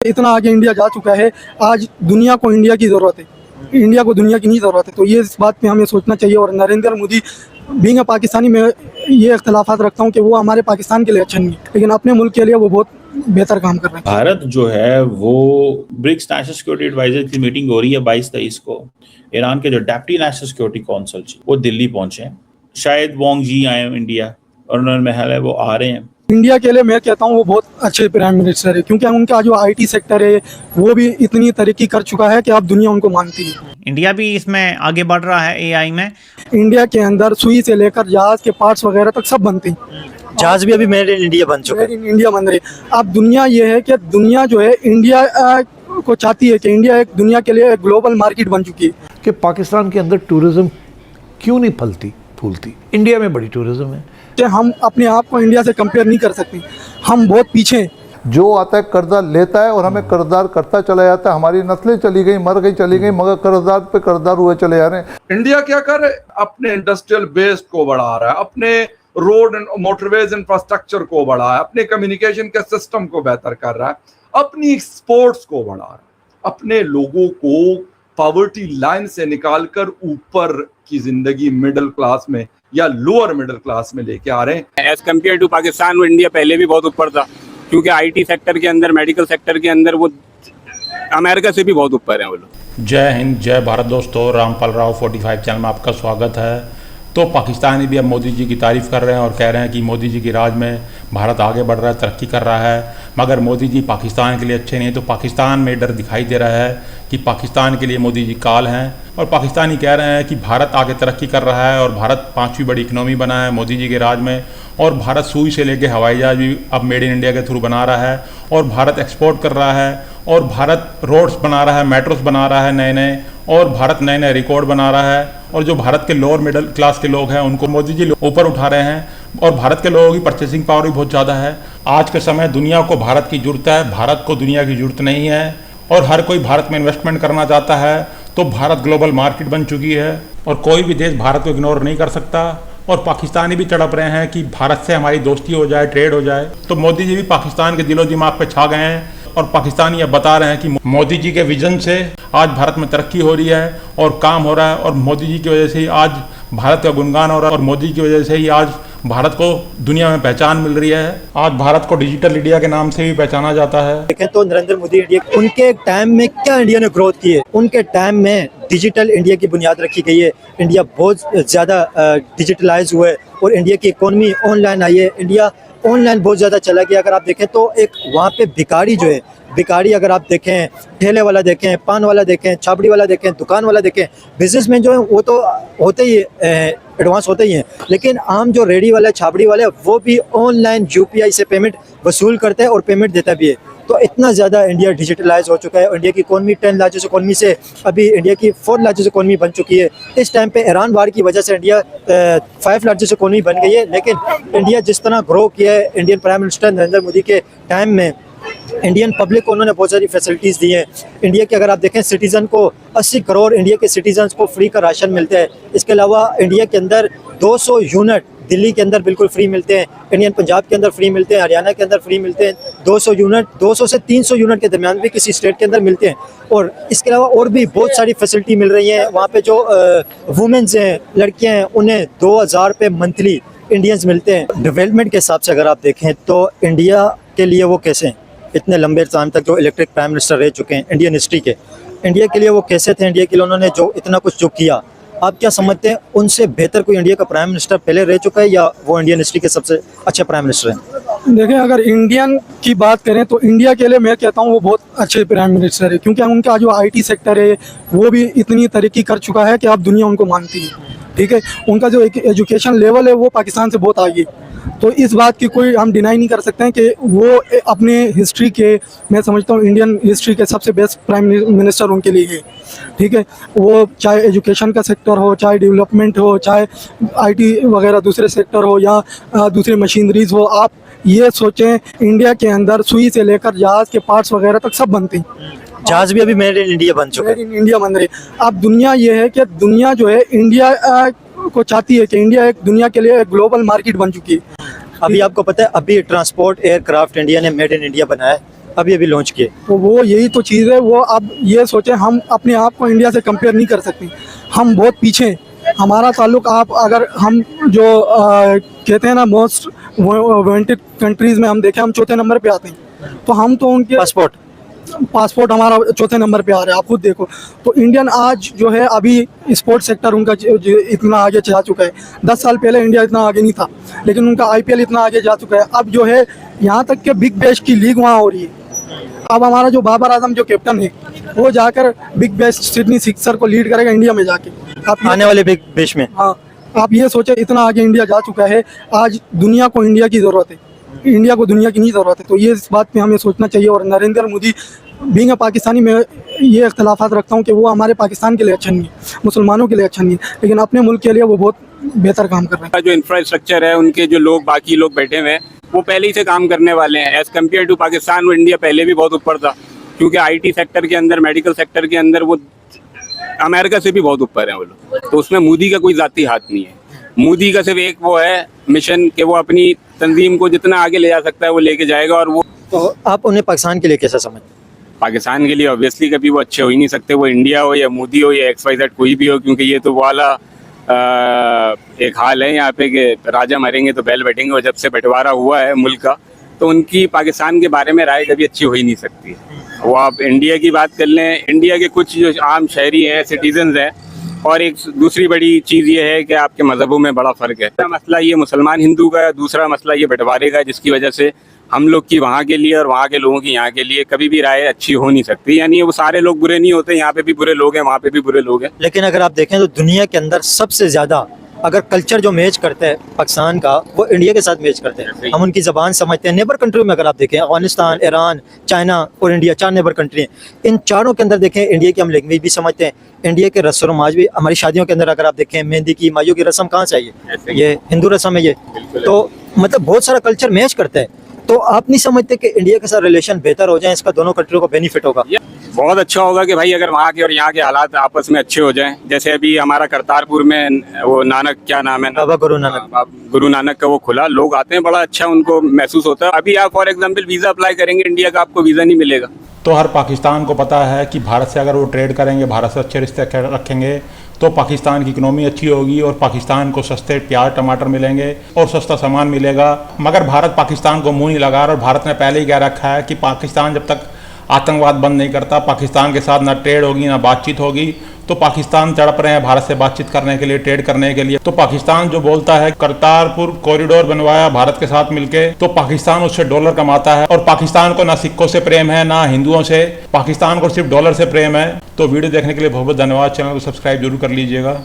इतना आगे इंडिया जा चुका है, आज दुनिया को इंडिया की ज़रूरत है, इंडिया को दुनिया की नहीं ज़रूरत है। तो ये इस बात पे हमें सोचना चाहिए। और नरेंद्र मोदी बीइंग पाकिस्तानी में ये इख्तलाफात रखता हूँ कि वो हमारे पाकिस्तान के लिए अच्छे नहीं, लेकिन अपने मुल्क के लिए वो बहुत बेहतर काम कर रहे हैं। भारत जो है वो ब्रिक्स नेशनल सिक्योरिटी एडवाइजर की मीटिंग हो रही है 22-23 को। ईरान के जो डेप्टी नेशनल सिक्योरिटी काउंसिल वो दिल्ली पहुंचे हैं। शायद वोंग जी आए इंडिया और उन्होंने महल है वो आ रहे हैं। इंडिया के लिए मैं कहता हूँ वो बहुत अच्छे प्राइम मिनिस्टर है, क्योंकि उनका जो आईटी सेक्टर है वो भी इतनी तरक्की कर चुका है कि अब दुनिया उनको मानती है। इंडिया भी इसमें आगे बढ़ रहा है एआई में। इंडिया के अंदर सुई से लेकर जहाज के पार्ट्स वगैरह तक सब बनते हैं। जहाज भी अभी मेड इन इंडिया बन चुका है। मेड इन इंडिया बन रही। अब दुनिया ये है कि दुनिया जो है इंडिया को चाहती है कि इंडिया एक दुनिया के लिए एक ग्लोबल मार्केट बन चुकी है। कि पाकिस्तान के अंदर टूरिज्म क्यों नहीं फूलती। इंडिया में बड़ी टूरिज्म है कि हम अपने आप को इंडिया से कंपेयर नहीं कर सकते, हम बहुत पीछे हैं। जो आता है कर्जा लेता है और हमें कर्जदार करता चला जाता है। हमारी नस्लें चली गई, मर गई, चली गई, मगर कर्जदार पे कर्जदार हुए चले जा रहे हैं। इंडिया क्या कर रहा है? अपने इंडस्ट्रियल बेस को बढ़ा रहा है, अपने रोड एंड मोटरवेज इंफ्रास्ट्रक्चर को बढ़ा है, अपने कम्युनिकेशन के सिस्टम को बेहतर कर रहा है, अपनी एक्सपोर्ट्स को बढ़ा रहा है, अपने लोगों को पॉवर्टी लाइन से निकालकर ऊपर की जिंदगी मिडिल क्लास में या लोअर मिडिल क्लास में लेके आ रहे हैं। एज कम्पेयर टू पाकिस्तान वो इंडिया पहले भी बहुत ऊपर था, क्योंकि आईटी सेक्टर के अंदर, मेडिकल सेक्टर के अंदर वो अमेरिका से भी बहुत ऊपर है वो लोग। जय हिंद, जय भारत दोस्तों। रामपाल राव 45 चैनल में आपका स्वागत है। तो पाकिस्तानी भी अब मोदी जी की तारीफ़ कर रहे हैं और कह रहे हैं कि मोदी जी की राज में भारत आगे बढ़ रहा है, तरक्की कर रहा है। मगर मोदी जी पाकिस्तान के लिए अच्छे नहीं, तो पाकिस्तान में डर दिखाई दे रहा है कि पाकिस्तान के लिए मोदी जी काल हैं। और पाकिस्तानी कह रहे हैं कि भारत आगे तरक्की कर रहा है और भारत 5वीं बड़ी इकनॉमी बना है मोदी जी के राज में। और भारत सुई से लेके हवाई जहाज भी अब मेड इन इंडिया के थ्रू बना रहा है और भारत एक्सपोर्ट कर रहा है और भारत रोड्स बना रहा है, मेट्रोस बना रहा है नए नए, और भारत नए नए रिकॉर्ड बना रहा है। और जो भारत के लोअर मिडिल क्लास के लोग हैं उनको मोदी जी ऊपर उठा रहे हैं और भारत के लोगों की परचेसिंग पावर भी बहुत ज़्यादा है। आज के समय दुनिया को भारत की ज़रूरत है, भारत को दुनिया की ज़रूरत नहीं है। और हर कोई भारत में इन्वेस्टमेंट करना चाहता है, तो भारत ग्लोबल मार्केट बन चुकी है और कोई भी देश भारत को इग्नोर नहीं कर सकता। और पाकिस्तानी भी तड़प रहे हैं कि भारत से हमारी दोस्ती हो जाए, ट्रेड हो जाए। तो मोदी जी भी पाकिस्तान के दिलो दिमाग पे छा गए हैं और पाकिस्तानी अब बता रहे हैं कि मोदी जी के विजन से आज भारत में तरक्की हो रही है और काम हो रहा है। और मोदी जी की वजह से ही आज भारत का गुणगान हो रहा है और मोदी की वजह से ही आज भारत को दुनिया में पहचान मिल रही है। आज भारत को डिजिटल इंडिया के नाम से भी पहचाना जाता है। देखें तो नरेंद्र मोदी इंडिया, उनके टाइम में क्या इंडिया ने ग्रोथ की है। उनके टाइम में डिजिटल इंडिया की बुनियाद रखी गई है। इंडिया बहुत ज़्यादा डिजिटलाइज हुआ है और इंडिया की इकोनॉमी ऑनलाइन आई है। इंडिया ऑनलाइन बहुत ज़्यादा चला गया। अगर आप देखें तो एक वहाँ पे भिखारी जो है, भिखारी अगर आप देखें, ठेले वाला देखें, पान वाला देखें, छाबड़ी वाला देखें, दुकान वाला देखें, बिजनेसमैन जो है वो तो होते ही एडवांस होते ही हैं, लेकिन आम जो रेडी वाला छाबड़ी वाले वो भी ऑनलाइन यूपीआई से पेमेंट वसूल करते हैं और पेमेंट देता भी है। तो इतना ज़्यादा इंडिया डिजिटलाइज हो चुका है। इंडिया की इकोनॉमी 10 लार्जेस्ट इकोनॉमी से अभी इंडिया की 4 लार्जेस्ट इकोनॉमी बन चुकी है। इस टाइम पे ईरान वार की वजह से इंडिया 5 लार्जेस्ट इकोनॉमी बन गई है। लेकिन इंडिया जिस तरह ग्रो किया है, Indian prime minister Narendra Modi के टाइम में इंडियन पब्लिक को उन्होंने बहुत सारी फैसिलिटीज़ दी हैं। इंडिया के अगर आप देखें सिटीज़न को 80 करोड़ इंडिया के सिटीजन्स को फ्री का राशन मिलता है। इसके अलावा इंडिया के अंदर 200 यूनिट दिल्ली के अंदर बिल्कुल फ्री मिलते हैं, इंडियन पंजाब के अंदर फ्री मिलते हैं, हरियाणा के अंदर फ्री मिलते हैं। 200 यूनिट 200 से 300 यूनिट के दरमियान भी किसी स्टेट के अंदर मिलते हैं। और इसके अलावा और भी बहुत सारी फैसिलिटी मिल रही हैं। वहाँ पे जो वुमेंस हैं, लड़कियाँ हैं, उन्हें 2000 रुपये मंथली इंडियंस मिलते हैं। डेवलपमेंट के हिसाब से अगर आप देखें तो इंडिया के लिए वो कैसे हैं, इतने लंबे टाइम तक जो इलेक्टेड प्राइम मिनिस्टर रह चुके हैं इंडियन हिस्ट्री के, इंडिया के लिए वो कैसे थे, इंडिया के लिए उन्होंने जो इतना कुछ जो किया, आप क्या समझते हैं उनसे बेहतर कोई इंडिया का प्राइम मिनिस्टर पहले रह चुका है या वो इंडियन हिस्ट्री के सबसे अच्छे प्राइम मिनिस्टर हैं? देखें, अगर इंडियन की बात करें तो इंडिया के लिए मैं कहता हूँ वो बहुत अच्छे प्राइम मिनिस्टर है, क्योंकि उनका जो आईटी सेक्टर है वो भी इतनी तरक्की कर चुका है कि अब दुनिया उनको मानती है। ठीक है, उनका जो एजुकेशन लेवल है वो पाकिस्तान से बहुत आगे। तो इस बात की कोई हम डिनाई नहीं कर सकते हैं कि वो अपने हिस्ट्री के, मैं समझता हूँ इंडियन हिस्ट्री के सबसे बेस्ट प्राइम मिनिस्टर उनके लिए है। ठीक है, वो चाहे एजुकेशन का सेक्टर हो, चाहे डेवलपमेंट हो, चाहे आईटी वगैरह दूसरे सेक्टर हो या दूसरे मशीनरीज हो। आप ये सोचें, इंडिया के अंदर सुई से लेकर जहाज़ के पार्ट्स वगैरह तक सब बनते हैं। जहाज भी अभी मेड इन इंडिया बन चुका है। मेड इन इंडिया बन रही। अब दुनिया ये है कि दुनिया जो है इंडिया को चाहती है कि इंडिया एक दुनिया के लिए एक ग्लोबल मार्केट बन चुकी है। अभी आपको पता है, अभी ट्रांसपोर्ट एयरक्राफ्ट इंडिया ने मेड इन इंडिया बनाया है। अभी अभी लॉन्च किए। तो वो यही तो चीज़ है। वो अब ये सोचें, हम अपने आप को इंडिया से कंपेयर नहीं कर सकते, हम बहुत पीछे हैं। हमारा ताल्लुक आप अगर हम जो कहते हैं ना मोस्ट वांटेड कंट्रीज़ में हम देखें, हम चौथे नंबर पे आते हैं। तो हम तो उनके पासपोर्ट हमारा चौथे नंबर पे आ रहा है, आप खुद देखो। तो इंडियन आज जो है अभी स्पोर्ट्स सेक्टर उनका इतना आगे जा चुका है। 10 साल पहले इंडिया इतना आगे नहीं था, लेकिन उनका IPL इतना आगे जा चुका है। अब जो है यहाँ तक के बिग बैश की लीग वहाँ हो रही है। अब हमारा जो बाबर आजम जो कैप्टन है, वो जाकर बिग बैश सिडनी सिक्सर को लीड करेगा इंडिया में जाके। आप आने वाले बिग बैश में, हाँ, आप ये सोचे इतना आगे इंडिया जा चुका है। आज दुनिया को इंडिया की ज़रूरत है, इंडिया को दुनिया की नहीं ज़रूरत है। तो ये इस बात पे हमें सोचना चाहिए। और नरेंद्र मोदी बीइंग पाकिस्तानी में ये इख्तलाफात रखता हूँ कि वो हमारे पाकिस्तान के लिए अच्छा नहीं है, मुसलमानों के लिए अच्छा नहीं है, लेकिन अपने मुल्क के लिए वो बहुत बेहतर काम कर रहे हैं। जो इंफ्रास्ट्रक्चर है, उनके जो लोग बाकी लोग बैठे हुए हैं वो पहले ही से काम करने वाले हैं। एज़ कम्पेयर टू पाकिस्तान वो इंडिया पहले भी बहुत ऊपर था, क्योंकि IT सेक्टर के अंदर, मेडिकल सेक्टर के अंदर वो अमेरिका से भी बहुत ऊपर है वो लोग। तो उसमें मोदी का कोई ज़ाती हाथ नहीं है। मोदी का सिर्फ एक वो है मिशन कि वो अपनी तंजीम को जितना आगे ले जा सकता है वो लेके जाएगा। और वो तो आप उन्हें पाकिस्तान के लिए कैसा समझते हैं? पाकिस्तान के लिए ऑब्वियसली कभी वो अच्छे हो ही नहीं सकते, वो इंडिया हो या मोदी हो या XYZ कोई भी हो, क्योंकि ये तो वाला एक हाल है यहाँ पे कि राजा मरेंगे तो बैल बैठेंगे। और जब से बंटवारा हुआ है मुल्क का, तो उनकी पाकिस्तान के बारे में राय कभी अच्छी हो ही नहीं सकती। वो आप इंडिया की बात कर लें, इंडिया के कुछ जो आम शहरी हैं, सिटीजन्स हैं। और एक दूसरी बड़ी चीज़ ये है कि आपके मज़हबों में बड़ा फ़र्क है। मसला ये मुसलमान हिंदू का है, दूसरा मसला ये बंटवारे का है, जिसकी वजह से हम लोग की वहाँ के लिए और वहाँ के लोगों की यहाँ के लिए कभी भी राय अच्छी हो नहीं सकती। यानी वो सारे लोग बुरे नहीं होते, यहाँ पे भी बुरे लोग हैं, वहाँ पे भी बुरे लोग हैं। लेकिन अगर आप देखें तो दुनिया के अंदर सबसे ज़्यादा अगर कल्चर जो मैच करते हैं पाकिस्तान का, वो इंडिया के साथ मैच करते हैं। हम उनकी ज़बान समझते हैं। नेबर कंट्री में अगर आप देखें, अफगानिस्तान, ईरान, चाइना और इंडिया, 4 नेबर कंट्री हैं। इन चारों के अंदर देखें, इंडिया की हम लैंग्वेज भी समझते हैं, इंडिया के रस्म रवाज भी। हमारी शादियों के अंदर अगर आप देखें, मेहंदी की, माइयों की रस्म कहाँ से आई है? ये हिंदू रस्म है ये। तो मतलब बहुत सारा कल्चर मैच करता है। तो आप नहीं समझते कि इंडिया के साथ रिलेशन बेहतर हो जाए, इसका दोनों कंट्रियों को बेनिफिट होगा? बहुत अच्छा होगा कि भाई अगर वहाँ के और यहाँ के हालात आपस में अच्छे हो जाएं। जैसे अभी हमारा करतारपुर में वो नानक, क्या नाम है, बाबा गुरु नानक, गुरु नानक का वो खुला, लोग आते हैं, बड़ा अच्छा उनको महसूस होता है। अभी आप फॉर एग्जांपल वीज़ा अप्लाई करेंगे इंडिया का, आपको वीज़ा नहीं मिलेगा। तो हर पाकिस्तान को पता है कि भारत से अगर वो ट्रेड करेंगे, भारत से अच्छे रिश्ते रखेंगे, तो पाकिस्तान की इकोनॉमी अच्छी होगी और पाकिस्तान को सस्ते प्याज टमाटर मिलेंगे और सस्ता सामान मिलेगा। मगर भारत पाकिस्तान को मुंह नहीं लगा रहा, और भारत ने पहले ही कह रखा है कि पाकिस्तान जब तक आतंकवाद बंद नहीं करता, पाकिस्तान के साथ ना ट्रेड होगी ना बातचीत होगी। तो पाकिस्तान तड़प रहे हैं भारत से बातचीत करने के लिए, ट्रेड करने के लिए। तो पाकिस्तान जो बोलता है करतारपुर कॉरिडोर बनवाया भारत के साथ मिलके, तो पाकिस्तान उससे डॉलर कमाता है। और पाकिस्तान को ना सिक्कों से प्रेम है ना हिंदुओं से, पाकिस्तान को सिर्फ डॉलर से प्रेम है। तो वीडियो देखने के लिए बहुत बहुत धन्यवाद। चैनल को सब्सक्राइब जरूर कर लीजिएगा।